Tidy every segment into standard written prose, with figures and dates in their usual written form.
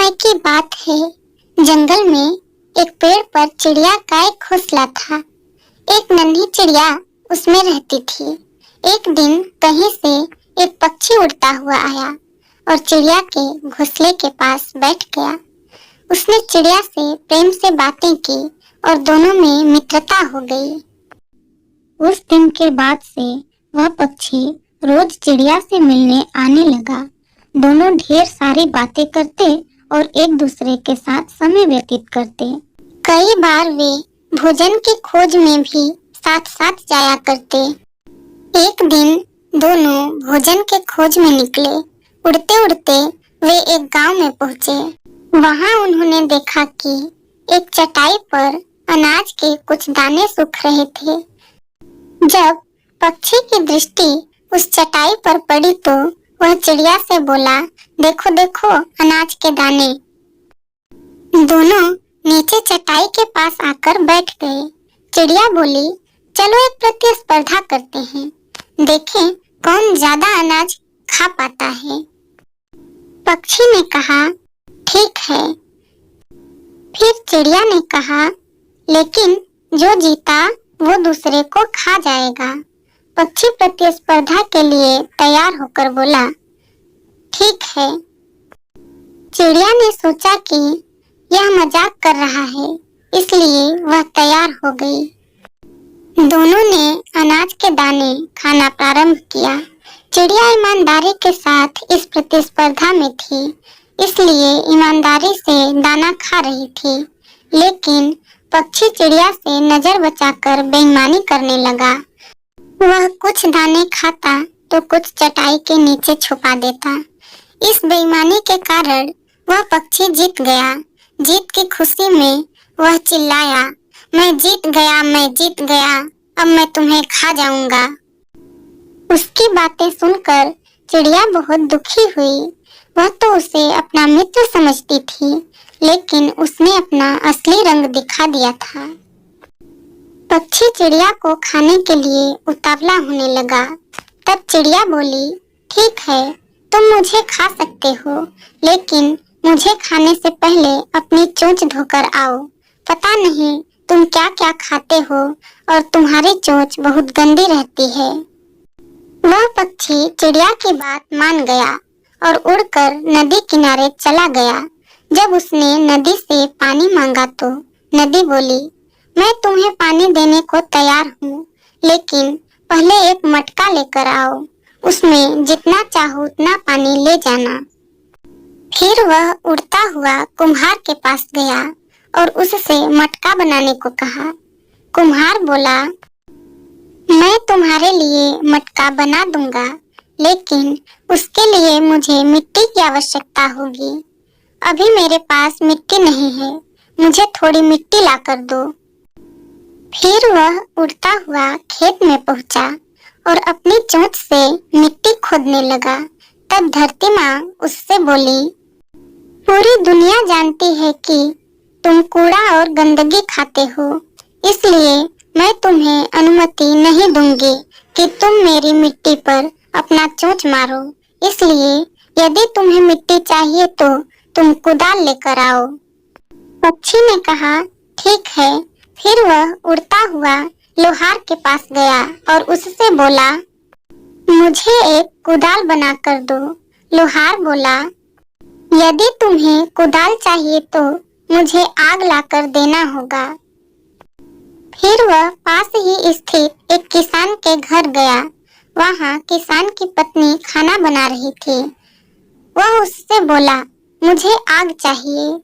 समय की बात है। जंगल में एक पेड़ पर चिड़िया का एक घोंसला था। एक नन्ही चिड़िया उसमें रहती थी। एक दिन कहीं से एक पक्षी उड़ता हुआ आया और चिड़िया के घोंसले के पास बैठ गया। उसने चिड़िया से प्रेम से बातें की और दोनों में मित्रता हो गई। उस दिन के बाद से वह पक्षी रोज चिड़िया से मिलने आने लगा। दोनों ढेर सारी बातें करते और एक दूसरे के साथ समय व्यतीत करते। कई बार वे भोजन की खोज में भी साथ साथ जाया करते। एक दिन दोनों भोजन के खोज में निकले। उड़ते उड़ते वे एक गांव में पहुंचे। वहां उन्होंने देखा कि एक चटाई पर अनाज के कुछ दाने सूख रहे थे। जब पक्षी की दृष्टि उस चटाई पर पड़ी तो वह चिड़िया से बोला, देखो देखो अनाज के दाने। दोनों नीचे चटाई के पास आकर बैठ गए। चिड़िया बोली, चलो एक प्रतिस्पर्धा करते हैं, देखें कौन ज्यादा अनाज खा पाता है। पक्षी ने कहा, ठीक है। फिर चिड़िया ने कहा, लेकिन जो जीता वो दूसरे को खा जाएगा। पक्षी प्रतिस्पर्धा के लिए तैयार होकर बोला, ठीक है। चिड़िया ने सोचा कि यह मजाक कर रहा है, इसलिए वह तैयार हो गई। दोनों ने अनाज के दाने खाना प्रारंभ किया। चिड़िया ईमानदारी के साथ इस प्रतिस्पर्धा में थी, इसलिए ईमानदारी से दाना खा रही थी। लेकिन पक्षी चिड़िया से नजर बचाकर बेईमानी करने लगा। वह कुछ दाने खाता तो कुछ चटाई के नीचे छुपा देता। इस बेईमानी के कारण वह पक्षी जीत गया। जीत की खुशी में वह चिल्लाया, मैं जीत गया, मैं जीत गया, अब मैं तुम्हें खा जाऊंगा। उसकी बातें सुनकर चिड़िया बहुत दुखी हुई। वह तो उसे अपना मित्र समझती थी, लेकिन उसने अपना असली रंग दिखा दिया था। पक्षी चिड़िया को खाने के लिए उतावला होने लगा। तब चिड़िया बोली, ठीक है, तुम मुझे खा सकते हो, लेकिन मुझे खाने से पहले अपनी चोंच धोकर आओ। पता नहीं तुम क्या क्या खाते हो और तुम्हारी चोंच बहुत गंदी रहती है। वह पक्षी चिड़िया की बात मान गया और उड़कर नदी किनारे चला गया। जब उसने नदी से पानी मांगा तो नदी बोली, मैं तुम्हें पानी देने को तैयार हूँ, लेकिन पहले एक मटका लेकर आओ, उसमें जितना चाहो उतना पानी ले जाना। फिर वह उड़ता हुआ कुम्हार के पास गया और उससे मटका बनाने को कहा। कुम्हार बोला, मैं तुम्हारे लिए मटका बना दूंगा, लेकिन उसके लिए मुझे मिट्टी की आवश्यकता होगी। अभी मेरे पास मिट्टी नहीं है, मुझे थोड़ी मिट्टी लाकर दो। फिर वह उड़ता हुआ खेत में पहुंचा और अपनी चोंच से मिट्टी खोदने लगा। तब धरती माँ उससे बोली, पूरी दुनिया जानती है कि तुम कूड़ा और गंदगी खाते हो, इसलिए मैं तुम्हें अनुमति नहीं दूंगी कि तुम मेरी मिट्टी पर अपना चोंच मारो। इसलिए यदि तुम्हें मिट्टी चाहिए तो तुम कुदाल लेकर आओ। पक्षी ने कहा, ठीक है। फिर वह उड़ता हुआ लोहार के पास गया और उससे बोला, मुझे एक कुदाल बनाकर दो। लोहार बोला, यदि तुम्हें कुदाल चाहिए तो मुझे आग लाकर देना होगा। फिर वह पास ही स्थित एक किसान के घर गया। वहाँ किसान की पत्नी खाना बना रही थी। वह उससे बोला, मुझे आग चाहिए।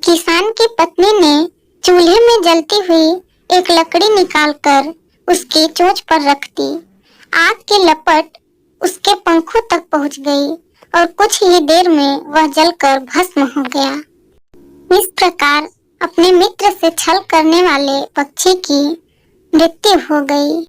किसान की पत्नी ने चूल्हे में जलती हुई एक लकड़ी निकालकर उसकी चोंच पर रख दी। आग की लपट उसके पंखों तक पहुंच गई और कुछ ही देर में वह जलकर भस्म हो गया। इस प्रकार अपने मित्र से छल करने वाले पक्षी की मृत्यु हो गई।